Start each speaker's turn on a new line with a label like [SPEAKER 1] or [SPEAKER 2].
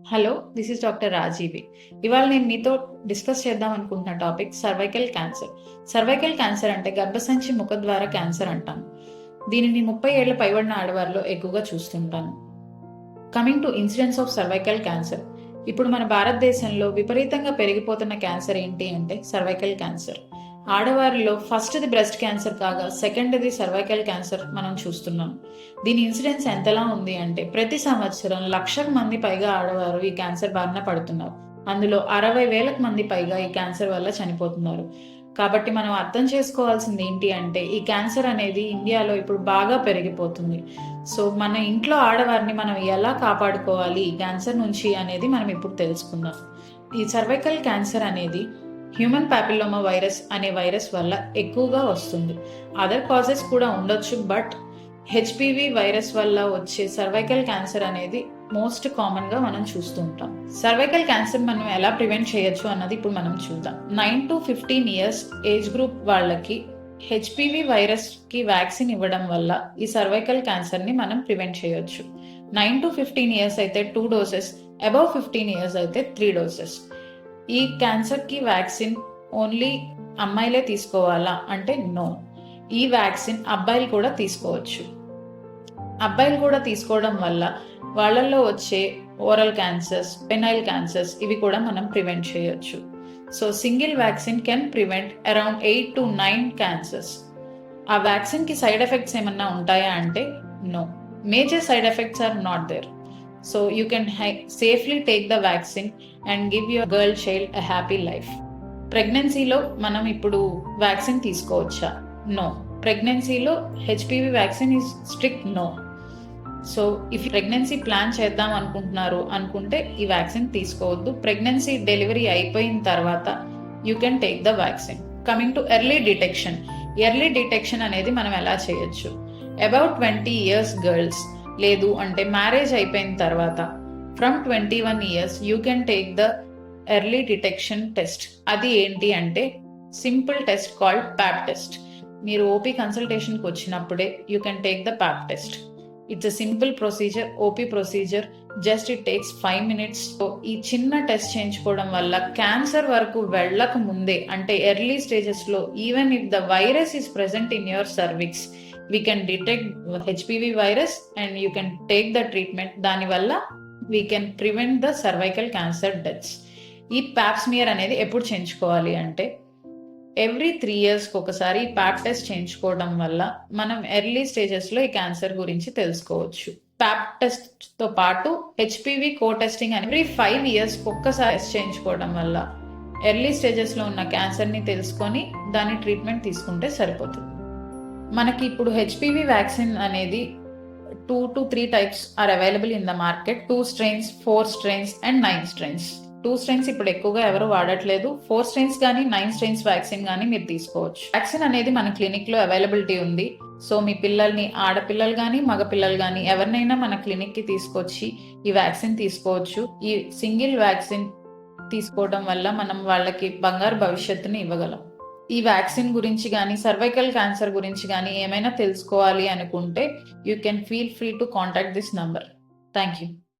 [SPEAKER 1] Hello, this is doctor Rajivi. ఇవాళ నేను మీతో డిస్కస్ చేద్దాం అనుకుంటున్న topic cervical cancer. Cervical cancer అంటే గర్భసంచి ముఖద్వార క్యాన్సర్ అంటాం. దీనిని 30 ఏళ్ల పైబడిన ఆడవారిలో ఎక్కువగా చూస్తుంటాను. Coming to incidence of cervical cancer. ఇప్పుడు మన భారతదేశంలో విపరీతంగా పెరిగిపోతున్న క్యాన్సర్ ఏంటి అంటే సర్వైకల్ క్యాన్సర్. ఆడవారిలో ఫస్ట్ది బ్రెస్ట్ క్యాన్సర్ కాగా సెకండ్ది సర్వైకల్ క్యాన్సర్ మనం చూస్తున్నాం. దీని ఇన్సిడెన్స్ ఎంతలా ఉంది అంటే ప్రతి సంవత్సరం 1,00,000 మంది పైగా ఆడవారు ఈ క్యాన్సర్ బారిన పడుతున్నారు. అందులో 60,000 మంది పైగా ఈ క్యాన్సర్ వల్ల చనిపోతున్నారు. కాబట్టి మనం అర్థం చేసుకోవాల్సింది ఏంటి అంటే ఈ క్యాన్సర్ అనేది ఇండియాలో ఇప్పుడు బాగా పెరిగిపోతుంది. సో మన ఇంట్లో ఆడవారిని మనం ఎలా కాపాడుకోవాలి ఈ క్యాన్సర్ నుంచి అనేది మనం ఇప్పుడు తెలుసుకుందాం. ఈ సర్వైకల్ క్యాన్సర్ అనేది హ్యూమన్ పాపిల్లోమా వైరస్ అనే వైరస్ వల్ల ఎక్కువగా వస్తుంది. అదర్ కాజెస్ కూడా ఉండొచ్చు, బట్ హెచ్పివి వైరస్ వల్ల వచ్చే సర్వైకల్ క్యాన్సర్ అనేది మోస్ట్ కామన్ గా మనం చూస్తూ ఉంటాం. సర్వైకల్ క్యాన్సర్ మనం ఎలా ప్రివెంట్ చేయొచ్చు అన్నది ఇప్పుడు మనం చూద్దాం. 9 to 15 ఇయర్స్ ఏజ్ గ్రూప్ వాళ్ళకి హెచ్పివి వైరస్ కి వ్యాక్సిన్ ఇవ్వడం వల్ల ఈ సర్వైకల్ క్యాన్సర్ ని మనం ప్రివెంట్ చేయొచ్చు. 9 to 15 ఇయర్స్ అయితే 2 doses, అబౌవ్ 15 ఇయర్స్ అయితే 3 doses. ఈ క్యాన్సర్ కి వ్యాక్సిన్ ఓన్లీ అమ్మాయిలే తీసుకోవాలా అంటే నో. ఈ వ్యాక్సిన్ అబ్బాయిలు కూడా తీసుకోవచ్చు. అబ్బాయిలు కూడా తీసుకోవడం వల్ల వాళ్ళల్లో వచ్చే ఓరల్ క్యాన్సర్స్, పెనైల్ క్యాన్సర్స్ ఇవి కూడా మనం ప్రివెంట్ చేయొచ్చు. So single vaccine can prevent around 8 to 9 cancers. ఆ వ్యాక్సిన్ కి సైడ్ ఎఫెక్ట్స్ ఏమన్నా ఉంటాయా అంటే no. Major side effects are not there. So you can safely take the vaccine and give your girl child a happy life. ప్రెగ్నెన్సీలో మనం ఇప్పుడు vaccine తీసుకోవచ్చా? No. ప్రెగ్నెన్సీలో HPV vaccine is strict no. So if pregnancy plan చేద్దాం అనుకుంటే ఈ vaccine తీసుకోవద్దు. Pregnancy delivery అయిపోయిన తర్వాత you can take the vaccine. Coming to early detection. Early detection అనేది మనం ఎలా చేయొచ్చు? అబౌట్ 20 ఇయర్స్ గర్ల్స్ లేదు అంటే మ్యారేజ్ అయిపోయిన తర్వాత from 21 years you can take the early detection test. అది ఏంటి అంటే simple test called Pap test. మీరు ఓపీ కన్సల్టేషన్కి వచ్చినప్పుడే you can take the Pap test. It's a simple procedure, OP procedure. Just it takes 5 minutes. ఈ చిన్న test చేయించుకోవడం వల్ల cancer వరకు వెళ్ళక ముందే అంటే ఎర్లీ స్టేజెస్ లో even if the virus is present in your cervix, we can detect HPV virus and you can take the treatment. దాని వల్ల we can prevent the cervical cancer deaths. ఈ ప్యాప్ స్మియర్ అనేది ఎప్పుడు చేయించుకోవాలి అంటే every 3 years ఒకసారి Pap test చేయించుకోవడం వల్ల మనం ఎర్లీ స్టేజెస్ లో ఈ క్యాన్సర్ గురించి తెలుసుకోవచ్చు. ప్యాప్ టెస్ట్ తో పాటు హెచ్పివి కో టెస్టింగ్ అని ఎవ్రీ 5 years ఒక్కసారి చేయించుకోవడం వల్ల ఎర్లీ స్టేజెస్ లో ఉన్న క్యాన్సర్ ని తెలుసుకొని దాని ట్రీట్మెంట్ తీసుకుంటే సరిపోతుంది. మనకి ఇప్పుడు హెచ్పివి వ్యాక్సిన్ అనేది 2 to 3 types are available in the market. 2 strains, 4 strains and 9 strains. 2 strains ఇప్పుడు ఎక్కువగా ఎవరు వాడట్లేదు. 4 strains కానీ 9 strains వ్యాక్సిన్ కానీ మీరు తీసుకోవచ్చు. వ్యాక్సిన్ అనేది మన క్లినిక్ లో అవైలబిలిటీ ఉంది. సో మీ పిల్లల్ని, ఆడపిల్లలు కానీ మగ పిల్లలు కానీ ఎవరినైనా మన క్లినిక్ కి తీసుకొచ్చి ఈ వ్యాక్సిన్ తీసుకోవచ్చు. ఈ సింగిల్ వ్యాక్సిన్ తీసుకోవడం వల్ల మనం వాళ్ళకి బంగారు భవిష్యత్తుని ఇవ్వగలం. ఈ వ్యాక్సిన్ గురించి కానీ సర్వైకల్ క్యాన్సర్ గురించి కానీ ఏమైనా తెలుసుకోవాలి అనుకుంటే you can feel free to contact this number. Thank you.